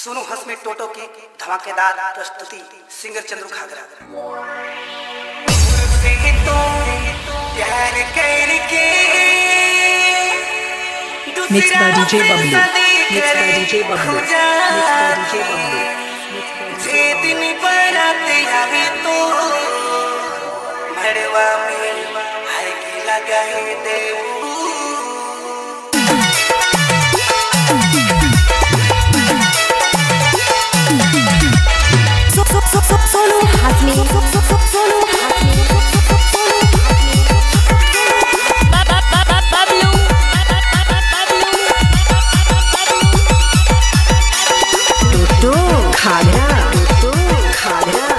सुनो हंसमें टोटो की धमाकेदार प्रस्तुति singer Chandru Khagra. Mixed by DJ Bablu. Mixed by DJ Bablu. Mixed by DJ Bablu. जे दिन बारात आवे तो मड़वा में हल्की लगाए देऊ। Solo Hazmi, solo Hazmi, Bablu, Tutu Khagra, Tutu Khagra.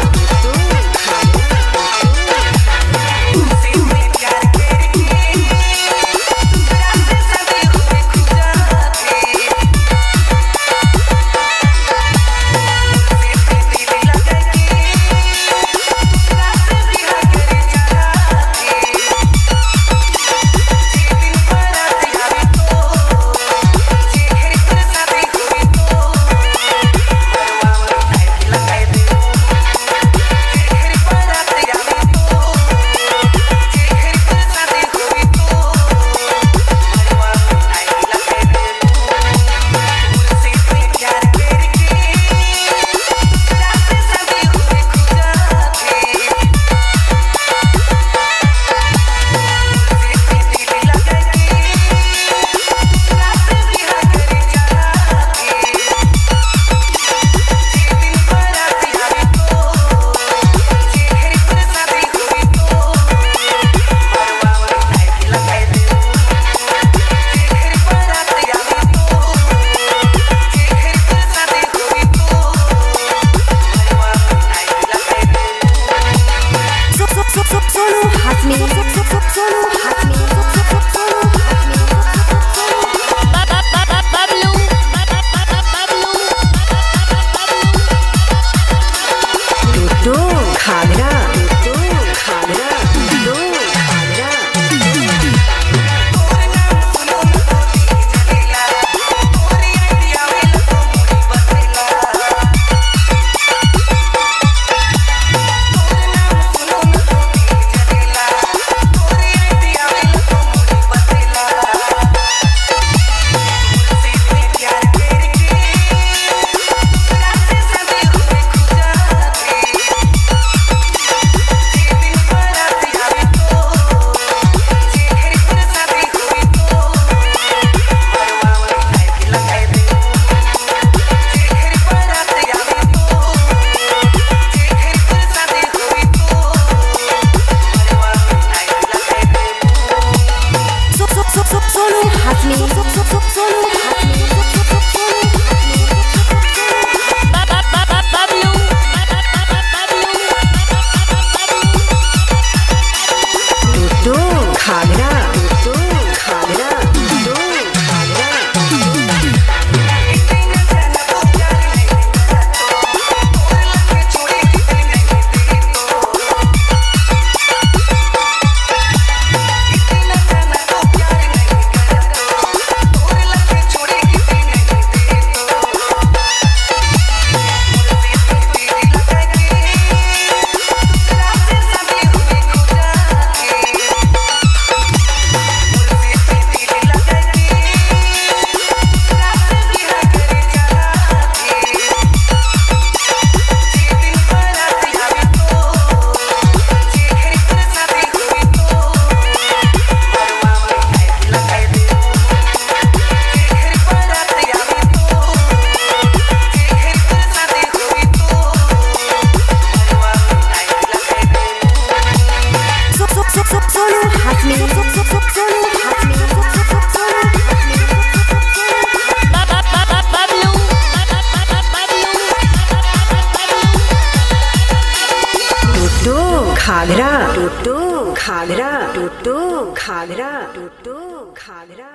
Khagra, Tutu Khagra, Tutu Khagra, Tutu Khagra.